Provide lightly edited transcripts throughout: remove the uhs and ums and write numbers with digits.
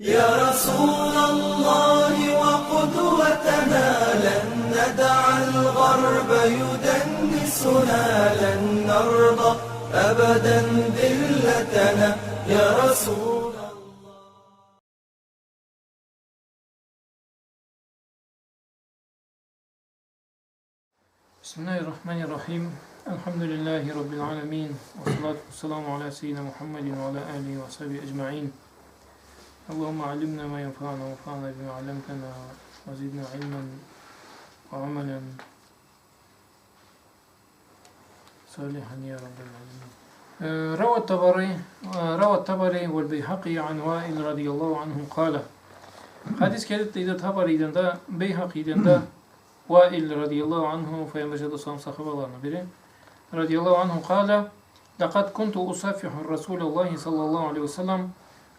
يا رسول الله وقدوتنا لن ندع الغرب يدنسنا لن نرضى أبدا ذلتنا يا رسول الله. Bismillahirrahmanirrahim. Elhamdülillahi Rabbil alemin. Ve salatu vesselamu ala seyyidina Muhammedin ve ala alihi ve sahbihi ecma'in. Allahümme allimna ma yenfa'ana ve fa'na bima allamtana ve zidna ilmen ve amelen salihan ya Rabbil alemin. Ravat Tabari vel Beyhaqi an Vail radiyallahu anhum kâle. Hadis gelip Tabari'den de Beyhaqi'den de Vail radiyallahu anhu Peygamber sahabalarından biri radiyallahu anhu kâle لَقَدْ كُنْتُ أُصَافِحُ الرَّسُولَ اللّٰهِ sallallahu aleyhi ve sellem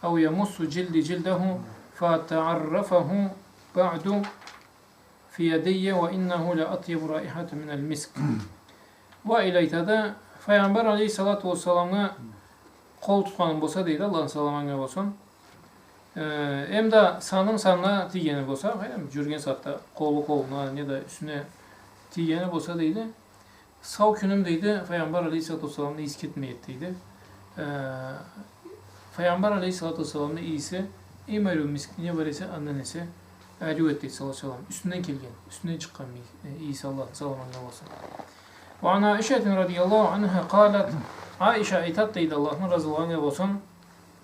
اَوْ يَمُسُّ جِلْدِ جِلْدَهُ فَاتَعَرَّفَهُ بَعْدُ فِي يَدَيَّ وَاِنَّهُ لَأَطْيَبُ رَائِحَةٌ مِنَ الْمِسْكِ. Vail aytada Peygamber aleyhissalatu vesselam'a kol tutmanın bolsa deydi, Allah'ın salamanga bolsun. Hem de sanına tiyeni bolsa, jürgen satda kolu koluna ya da üstüne tiyeni bolsa deydi. Sav günüm deydi, Peygamber aleyhissalatu vesselam'da isketmeyet deydi. Peygamber aleyhissalatu vesselam'da iyisi, İmerü miskine varese annenesi, rivayet deydi sallallahu aleyhi ve sellem. Üstünden kelgen, üstünden çıkan iyisi Allah'ın salamanga bolsun. Ve an Aişe'tin radiyallahu anha qalat, Aişe itat deydi Allah'ın razılığına olsun.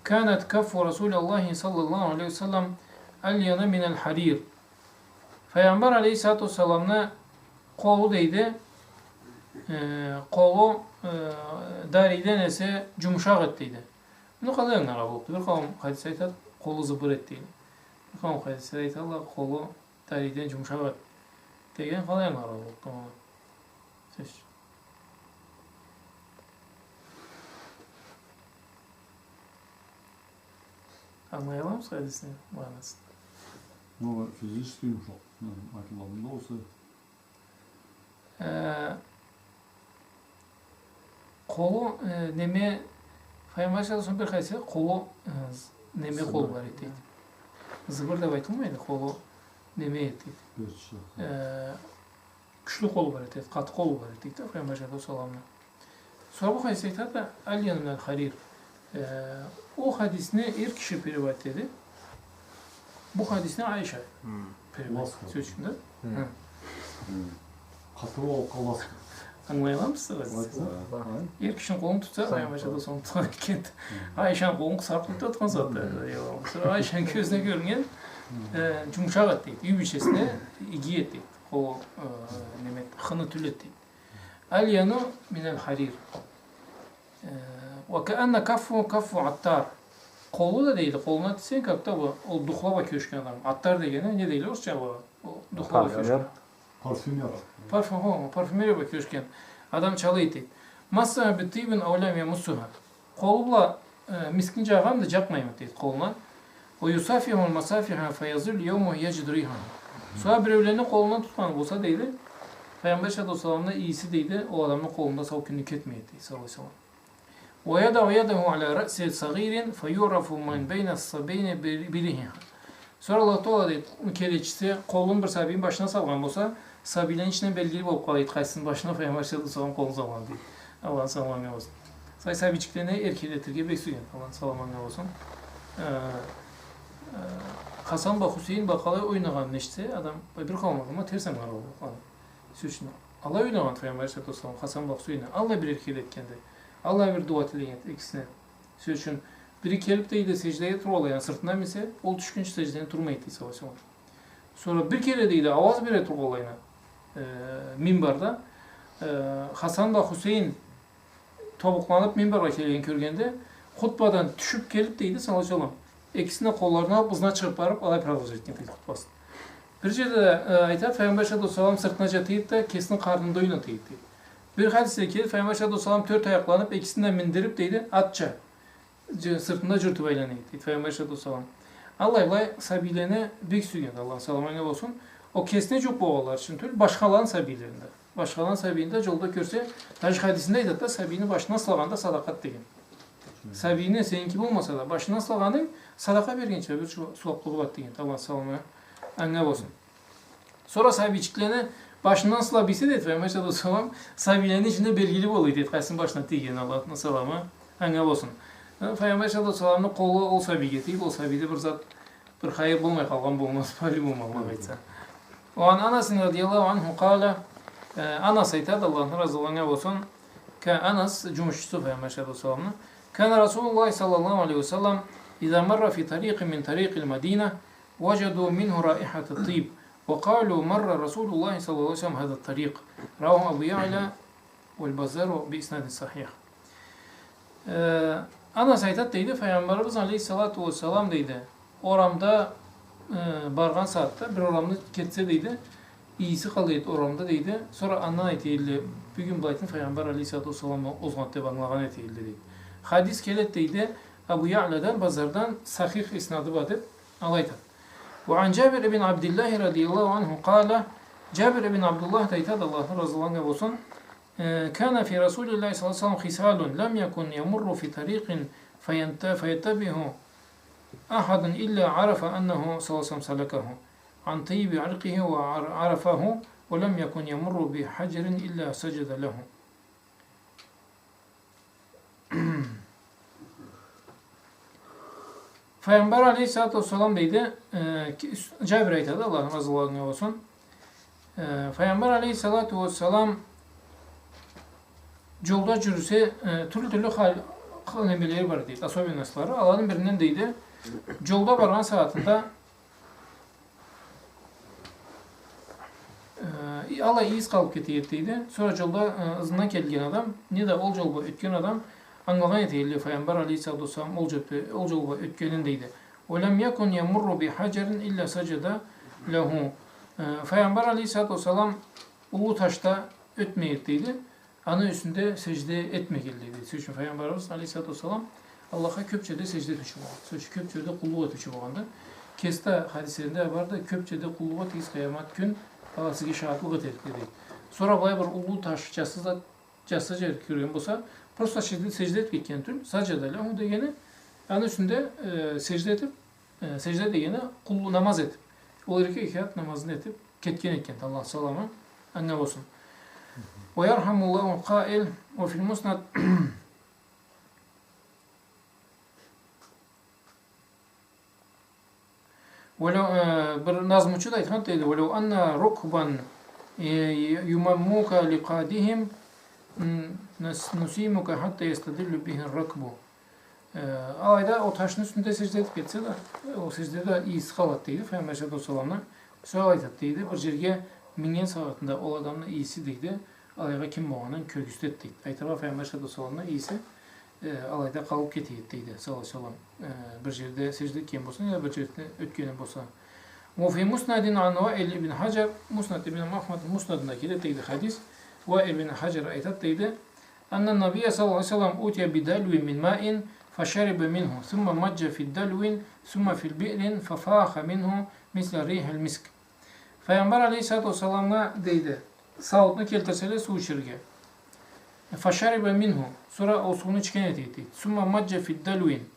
Kânet kaffu Resulullah sallallahu aleyhi ve sellem alyana minel harir. Peygamber aleyhissalatu vesselam'na kolu deydi. Kolu dariden ise cumuşak ettiydi. Bunu kalayan Arap oldu. Bir kavim hadise itat kolu zıbır ettiydi. Bir kavim hadise itat Allah kolu dariden cumuşak et. Degen kalayan Arap oldu. Ses. Anlayalım mı hadisini manasını? Ama fizik yumuşak. Akıllarında olsa. Kolu neme Peygamber sallallahu bir hadise kolu neme kol var etiydi. Zıbır da baytılmaydı kolu neme etiydi. Güçlü kol var etiydi, katı kol var etiydi Peygamber sallallahu. Sonra bu hadise da Aliyan'ın harir. O hadisini bir kişi rivayet dedi. Bu hadisini Ayşe rivayet sözünde. Katı o kalas. Anlayalım mısınız? Bir kişinin kolunu tutsa, Ayşe'de son tutarken Ayşe'nin kolunu kısarıp tuttuğun zaten. Sonra Ayşe'nin gözüne görüngen cumuşak ettiydi. Yübüşesine iyi ettiydi. O hını tül ettiydi. Al-yanu minel harir. وَكَأَنَّ كَفُّ attar. Kolu da değil, koluna titsen kapta bu. O duhlava köşken adam. Attar degene ne değil Rusça bu? O duhlava köşken. Parfüm yapar. Parfümeri bak köşken. Adam çalıydı. Massa bi tibin awlam yamussuha. Kolla miskince ağam da capmayım dedi koluna. O yusafihul masafiha feyazul yawmu yecdriha. Sonra bir evlerinin kolundan tutmanı bulsa deydi. Peygamber sallallahu aleyhi ve sellem'de iyisi deydi. O adamın kolunda savkünlük etmeydi sallallahu aleyhi ve sellem. وَيَدَعُ يَدَهُ عَلَى رَأْسِ صَغِيرٍ فَيُعْرَفُ مَنْ بَيْنَ الصَّبَيْنِ بِلِهِهَا. Sonra Allah Teala deydi, kereçisi kolun bir sabinin başına salgan olsa, sabilerin içinden belgili olup kalaydı, kaysının başına Peygamber sallallahu aleyhi ve sellem kolunu salgan deydi. Allah'ın salamanı olsun. Say sabiciklerine erkeletir gibi bekliyor. Allah'ın salamanı olsun. Hasan bak Hüseyin bakalay oynagan neşte, adam bir kalmadı ama tersen var oldu. Sözünü. Allah oynagan Peygamber sallallahu aleyhi ve sellem, Hasan bak Hüseyin'e, Allah bir erkeletkendi. Allah bir dua edin ikisine. Söz için biri kelip deydi secdeye turalayan sırtından ise ol düşkünç secdeye turmaydı savaşı var. Sonra bir kere deydi avaz bire turalayana minbarda Hasan da Hüseyin tobuklanıp minbara keleyen körgende hutbadan düşüp kelip deydi savaşalım. İkisine kollarına bızına çıkıp barıp alay pravaz etken deydi hutbasını. Bir de ayet Peygamber sallallahu aleyhi ve sellem sırtına jatıydı da kesinin karnında oynatıydı. Bir hadiste ki Peygamber sallallahu aleyhi ve sellem 4 ayaklanıp ikisinden mindirip deydi atça sırtında cırtı baylanıydı. Peygamber sallallahu aleyhi ve sellem. Allah sabilerine büyük sügen Allah'ın salamanı olsun. O kesine çok boğalar çünkü başkalarının sabilerinde. Başkalarının sabilerinde yolda görse Taşik hadisindeydi hatta sabini başına sılaganda sadakat degen. Sabine seninki olmasa da başına salaganın sadaka bergençe bir suaplığı bat degen. Allah salama anne olsun. Sonra sabiçiklerine başından sıla bilse de etmeye çalışdı salam. Sabilerin içinde belgili boluydu. Etkaysın başına tegen Allah'ın salama anne olsun. Peygamber sallallahu aleyhi ve sellem'in kolu ol sabiye değil. O sabide bir zat bir hayır bulmay kalgan bulmaz. Pari bulmamalı aytsa. O an Anas radıyallahu anhu kâle Anas aytadı Allah'ın razılığına olsun. Anas cumhurşusu Peygamber sallallahu aleyhi ve sellem'in. Kana Resulullah sallallahu aleyhi ve sellem İzâ marra fi tariqin min tariqil Medine vecedû minhu raihatet tîb ve kâlu marra Resulullah sallallahu aleyhi ve sellem hâzâ tariq. Râhu Ebu Ya'la vel Bazzaru bi isnadin sahih. Anas aytat deydi, Peygamberimiz aleyhissalatu vesselam deydi. Oramda bargan saatte bir oramda ketse deydi. İyisi kalıydı oramda deydi. Sonra andan eteyildi. Bugün baytın Peygamber aleyhissalatu vesselam'ı ozgantı bağlanan eteyildi deydi. Hadis kelet deydi. Ebu Ya'la'dan, Bazar'dan sahih isnadı batıp alaytat. Ve an Cabir ibn Abdullah radıyallahu anhu kâle Cabir ibn Abdullah deytat Allah'ın razılığına olsun. كان في رسول الله صلى الله عليه وسلم خصال لم يكن يمر في طريق فيتبه أحد إلا عرف أنه صلى الله عليه وسلم سلكه عن طيب عرقه وعرفه ولم يكن يمر بحجر إلا سجد له. Peygamber aleyhissalatu vesselam deydi, Cabir aytadı, Allah'ın razılığına olsun. Peygamber aleyhissalatu vesselam yolda yürüse türlü nemeleri var deydi, asabi nasları. Allah'ın birinden deydi, yolda varan saatinde Allah iyiyiz kalıp ketiydi. Sonra yolda hızından kelgen adam, ne de ol yolda ötken adam, anlagan eteyli Peygamber aleyhissalatu vesselam ol yolda ötkenin deydi. وَلَمْ يَكُنْ يَمُرُّ بِحَجَرٍ اِلَّا سَجَدَ لَهُ. Peygamber aleyhissalatu vesselam ulu taşta ötmeyetteydi. Anı üstünde secde etmekildeydi. Çünkü Peygamberimiz aleyhissalatu vesselam Allah'a köpçede secde etmişim oldu. Çünkü köpçede kulluk etmişim oldu. Kesta hadislerinde vardı, köpçede kulluk ettiğiniz kıyamet gün Allah size şahitlik eder dedi. Sonra böyle bir ulu taş casıca erkiriyor olsa, prosta secde etmekten tüm sacada lahu degeni anı üstünde secde edip secde degeni kullu namaz edip o iki rekat namazını edip ketken etken Allah salama anne olsun. ويرحم الله القائل وفي المسند ولو بالنظمçu da aytgan deydi ولو أن ركبا يمموك لقادهم نسيمك حتى يستدل به الركب. Ayda o taşın üstünde secde edip geçse de o secdede iyi skalat deydi. Peygamber sallallahu aleyhi ve sellem'e söyle aytat deydi. Bir jerge mingen saatinde o adamın iyisi deydi. Alayga kim boğanın köküstü ettiydi. Aytaba Peygamber sallallahu aleyhi ve sellem'e iyisi alayda kalıp ketiydi sallallahu aleyhi ve sellem. Bir jerde secde etken bolsa ya bir jerde ötkenen bolsa. Ve fi musnadin an Vail ibn Hacer, Musnad ibn Ahmed musnadındaki de deydi hadis. Vail ibn Hacer aytat deydi. Annen Nabiye sallallahu aleyhi ve sellem utiye bidalvin min ma'in فشرب منه ثم مج في الدلو ثم في البئر ففاخ منه مثل ريح المسك. Peygamber aleyhissalatu vesselam'a deydi. Sağlıklı keltersele su içirge. Faşaribe minhu. Sonra o suyunu içken etiydi. Summa macce fid dalwin.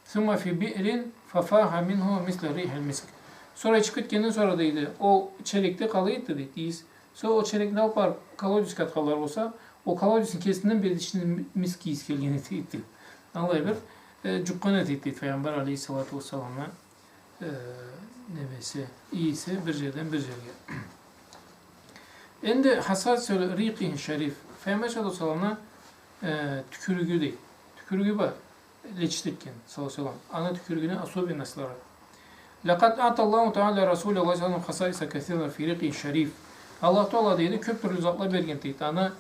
Summa fi bi'rin fafaha minhu misle rihel misk. Sonra içkitkenin sonra deydi. O çelikte kalıydı deydi. Sonra o çelikte alpar kaloriz katkalar olsa o kalorizin kesinden bir içinde miski iskelgen etiydi. Anlayabilir. Cukkan etiydi. Peygamber aleyhissalatu vesselam'a nevesi iyisi bir yerden bir yere. Endi hasas söyle riqih şerif. Peygamber sallallahu aleyhi ve sellem'e tükürüğü değil. Tükürüğü var. Leçtikken sallallahu aleyhi ve sellem. Ana tükürüğünü asobi naslara. Laqad atallahu teala Resulü sallallahu aleyhi ve sellem hasaisa kesiren fi riqih şerif. Allah Teala deydi köp türlü zatlar bergen deydi. Ana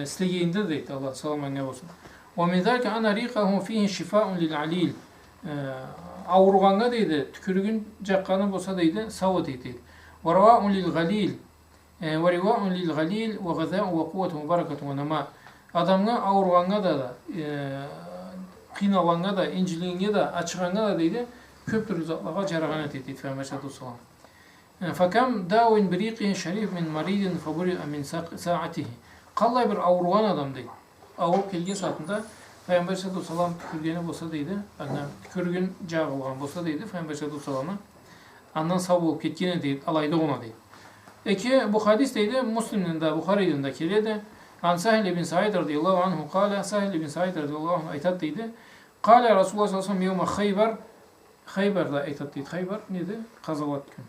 sileyinde deydi Allah sallallahu aleyhi ve sellem. Ve min zalike ana riqahu fihi şifaun lil alil. Avurganga deydi. Tükürüğün cakkanı bolsa deydi. Sava deydi. Ve ravaun lil galil. Ve rivaun lil galil ve gazâ'u ve kuvvetu ve bereketu ve nema. Adamga avurganga da qinalanga da, inciliğine de, açığanga da deydi. Köp türlü zatlara cerahanet etti. Peygamber sallallahu aleyhi ve sellem. Fakam da'un biriqihi şerif min maridin faburi'a min sa'atihi. Qallay bir avurgan adam deydi. Avurup kelgen saatinde Peygamber sallallahu aleyhi ve sellem tükürgeni bolsa deydi. Andan tükürgün jagılgan bolsa deydi. Peygamber sallallahu aleyhi ve sellem'e andan sağ bolup ketgeni deydi. Alayda ona deydi. Eki bu hadis deydi. Müslim'nin de Buhari'nin de keledi. An Sahil ibn Sa'id radıyallahu anhu kâle. Sahil ibn Sa'id radıyallahu anhu aytat deydi. Kâle Resulullah sallallahu aleyhi ve sellem yevme Khaybar. Khaybar'da aytat deydi. Khaybar neydi? Kazavat gün.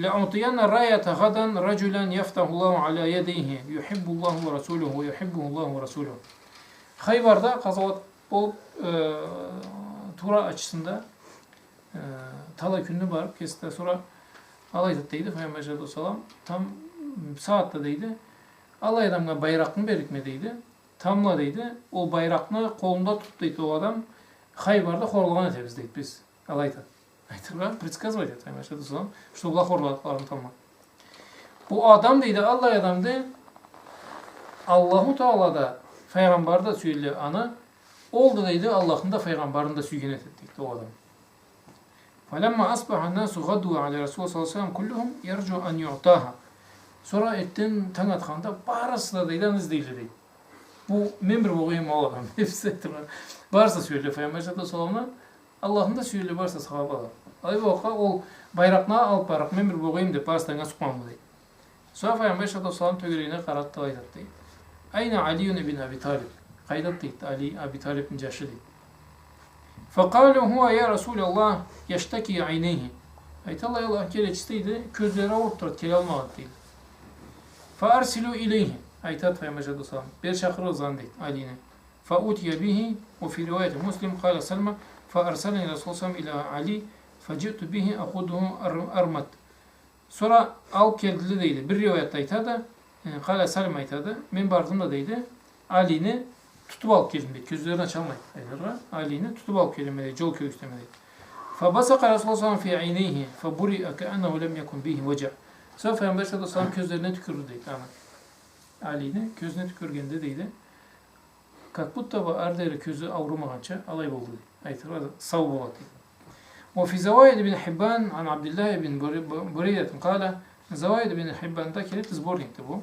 لأعطين الراية غدا رجلا يفتح الله على يديه يحب الله ورسوله ويحبه الله ورسوله. Haybar'da kazavat olup Tura açısında tala günü var. Kesite sonra alayda deydi. Peygamber sallallahu aleyhi ve sellem tam saatte deydi. Alay adamga bayrakını berikmedeydi. Tamla deydi. O bayrakını kolunda tut deydi o adam. Haybar'da horlagan etemiz deydi biz. Alayda. Aytırlar, предсказывать это, Peygamber sallallahu aleyhi ve sellem. Что Allah horladıklarını tamam. Bu adam deydi. Allah adamdı. Allahu Teala da Peygamber'de söylüyor ana. Oldu deydi Allah'ın da Peygamber'in de süygen ettik o adam. فَلَمَّا أَصْبَحَ النَّاسُ غَدُّوا عَلَى رَسُولِ صَلَّى اللّٰهُ عَلَيْهِ وَسَلَّمْ كُلُّهُمْ يَرْجُوا أَنْ يُعْطَاهَا. Sonra ettin tan atqanda barısı da deydi, anız deydi deydi. Bu memur boğayım o adam. Hepsi ettiler. Barısı söylüyor Peygamber sallallahu aleyhi ve sellem'e. Allah'ın da söylüyor barısı sahabalar. Ay bu ol bayrakna alıp barak memur boğayım deyip barısına sıkmam deydi. Sonra Peygamber sallallahu aleyhi ve sellem tögeleğine karattı aydat deydi. Ayna Aliyyun ibn Abi Talib. Kaydat deydi. Ali Abi Talib'in caşı deydi. فَقَالُوا هُوَ يَا رَسُولَ اللّٰهِ يَشْتَكِي عَيْنَيْهِ. Aytallah Allah gereçteydi. Közleri avurtturat, kel almadı deydi. فَاَرْسِلُوا اِلَيْهِ. Aytat Peygamber sallallahu aleyhi ve sellem. Bir çakırı zan deydi Ali'ne. فَاُتْيَ بِهِ وفي رواية مسلم قال سلمى فأرسلني رسول الله إلى علي فجئت به أخذه أرمت. Sonra alıp geldi deydi. Bir rivayette aytadı. Kale Salim aytadı. Men bardımda deydi. Ali'ni tutup alıp gelin deydi. Gözlerini açalmayın. Ali'ni tutup alıp gelin deydi. Jol köğüsleme deydi. فَبَسَقَ رَسُولُ اللّٰهِ فِي عَيْنَيْهِ فَبُرِئَ كَأَنَّهُ لَمْ يَكُنْ بِهِ وَجَعْ. Sonra Peygamber sallallahu aleyhi ve sellem közlerine tükürdü deydi. Ali'ni gözüne tükürgende deydi. Как будто бы ардері көзі ауырмағанша алай болды дейді. Айтылады, сау болады дейді. وفي زوايد بن حبان عن عبد الله بن بريدة قال زوايد بن حبان'da kelip sbornikti bu.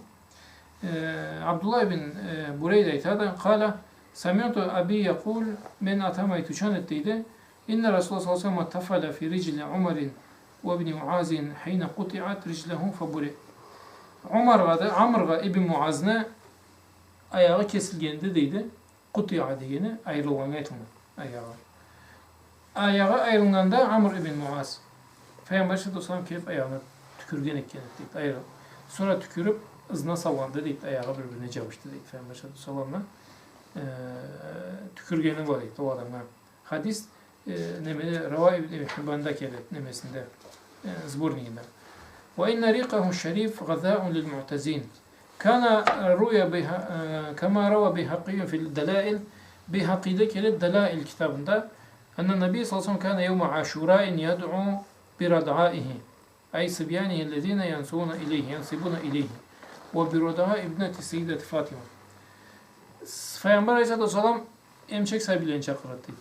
Abdullah bin Bureyde aytadı. قال سمعت أبي يقول من أتمي تشان ettiydi. إن رسول الله صلى الله عليه وسلم تفعل في رجل عمر وابن معاذ حين قطعت رجله فبرئ. Amr ve İbn Muaz'ne ayağı kesilgende deydi. Kutiya diyeni ayrılgan aytıldı ayağı. Ayağı ayrılganda Amr ibn Muaz Peygamber sallallahu aleyhi ve sellem kelip ayağına tükürgen ekken deydi. Ayrıl. Sonra tükürüp ızına sallandı deydi. Ayağı birbirine cavuştu deydi. Peygamber sallallahu aleyhi ve sellem tükürgeni var deydi o adamlar. Hadis nemeli Rava ibn Hibban'da kelip nemesinde zborniğinde. Ve inne riqahu şerif gazâ'un lil mu'tezîn. Kana ruya kama rava Beyhaqi fil delail. Beyhaqi'de kelip delail kitabında enne Nebi sallallahu aleyhi ve sellem kana yevme aşurâin yad'u birad'âihi ay sibyânihi ellezîne yansibuna ileyhi ve birad'a ibneti seyyideti Fatıma. Peygamber aleyhissalatu vesselam emçek sahibilerini çakırattı.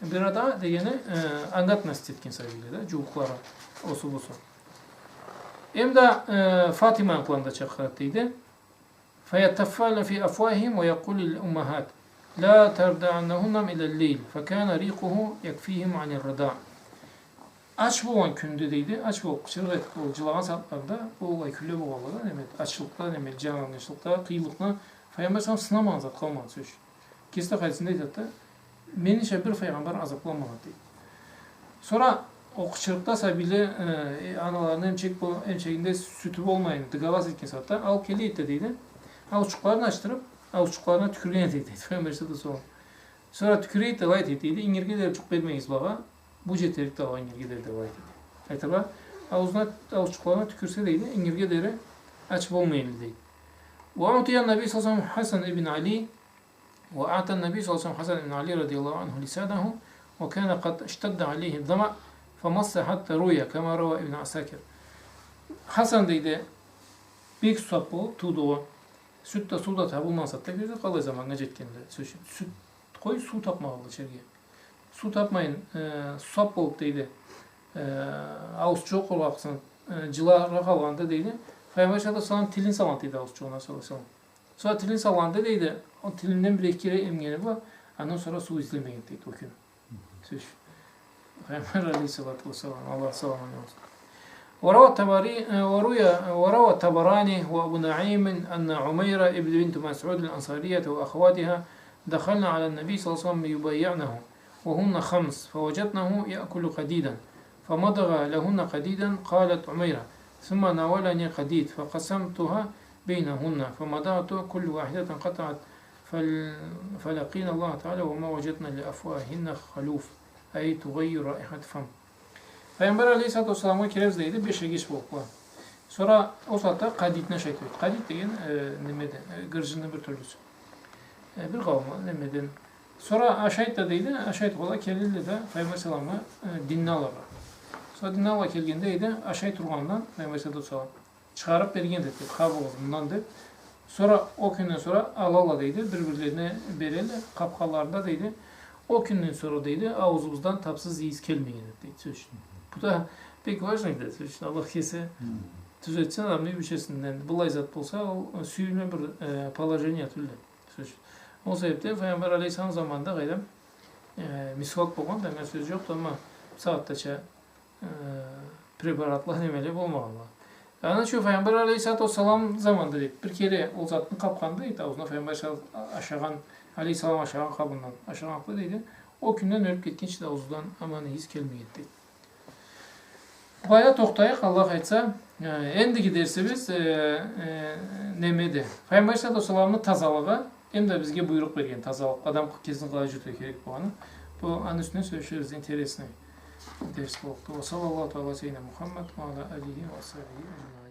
Birad'a degeni angatmasız etkin sahibileri, cuğuklara, osu busu. Hem de Fatıma anklanda çakırattıydı. فَيَتَّفَّلْنَ فِي أَفْوَاهِهِمْ وَيَقُولِ لِلْأُمَّهَاتِ لَا تَرْدَعَنَّهُنَّمْ إِلَى اللَّيْلِ فَكَانَ رِيقُهُ يَكْفِيهِمْ عَنِ الرَّدَاءِ. Aç boğan kündü deydi. Aç boğan, çırgı etki olcılağın saatlarda bu olay külle boğalığı demek. Açlıkta demek, canlanışlıkta, kıyılıkta Peygamber sallam sınama azap kalmadı söz. Kesite hadisinde deydi. Menişe bir peygamber azaplanmadı deydi. Sonra o kıçırıkta sabili analarının emçekinde sütü olmayın, dıgalas etkin saatte alıp keli etti deydi. Avuçuklarını açtırıp avuçuklarına tükürgen etiydi. Peygamber sallam. Sonra tüküreyip de layet etiydi. İngirgeleri çok vermeyiz bağa. Bu ceterik de var İngirgeleri de layet etiydi. Aytalar avuçuklarına tükürse deydi. İngirgeleri açıp olmayın deydi. وأعطي النبي صلى الله عليه وسلم حسن بن علي وأعطى النبي صلى الله عليه وسلم حسن بن علي رضي الله عنه لسانه وكان قد اشتد عليه الظمأ فمص حتى روي كما روى ابن عساكر. Hasan deydi bir su sapı tuğdu süt de suda tabulmansat da bir de kalay zamanına cetkende süt koy su tapmalı içeriye. Su tapmayın su sap olup deydi ağız çok olaksın cılara kalanda deydi. Peygamber sallallahu aleyhi ve sellem tilin salantıydı ağız çoğuna sallallahu aleyhi ve sellem. Sonra tilin sallandı deydi. O tilinden bir ekire emgeni var. Ondan sonra su izlemegen deydi o gün. Söz. Peygamber aleyhissalatu vesselam. Allah selamun olsun. وروى الطبراني وأبو نعيم أن عميرة ابن بنت مسعود الأنصارية وأخواتها دخلنا على النبي صلى الله عليه وسلم يبايعنه وهن 5 فوجدنه يأكل قديدا فمضغ لهن قديدا قالت عميرة ثم ناولني قديد فقسمتها بينهن فمضغت كل واحدة قطعت فلقينا الله تعالى وما وجدنا لأفواهن خلوف أي تغير رائحة فم. Peygamber Aleyhisselatü Vesselam'a kirezleydi, 5'e geç bokla. Sonra o saatte kaditine şehit oldu. Kadit deyen nemeden, gırcının bir türlüsü. Bir kavma nemeden. Sonra aşayet de deydi, aşayet ola kelildi de Peygamber Aleyhisselam'a dinle alırlar. Sonra dinle alırlar kelgendeydi, aşayet urgandan Peygamber Aleyhisselatü Vesselam çıkarıp bergen dedi, kabı olsundan dedi. Sonra o günden sonra Allah deydi, birbirlerine bereli, kapkalarda deydi. O günden sonra deydi, ağzımızdan tapsız yiyiz kelmeyin dedi. Söz. Bu da pek важный dedi. Söz. Allah kese düzeltsen adam ne bütçesinden bulay zat olsa o suyuna bir положение türlü. Söz. O sebeple Peygamber Aleyhisselam zamanında gayrı misvak bolgan demek söz yoktu ama saatteçe preparatlar nemeli bolmaganlar. Yani şu Peygamber Aleyhisselatü Vesselam zamanında deyip bir kere o zatını kapkandıydı. Ağzına Peygamber aşağıdan Aleyhisselam aşağıdan kabından aşağıdan aklı deydi. O günden ölüp gitkinçi de ağzından aman hiç kelmeydi deydi. Baya toxtayıq, Allah etsə, endiki dersimiz nemedi. Peygamber Aleyhisselatü Vesselam'ın tazalığı, hem de bizge buyruq vergen tazalık. Adam kesin qılacı gerek bu anı. Bu anın üstüne söyleşiriz, interesine ders oldu. Ve sallallahu aleyhi ve sellem Muhammed ve ala alihi ve sahbihi ecmaîn.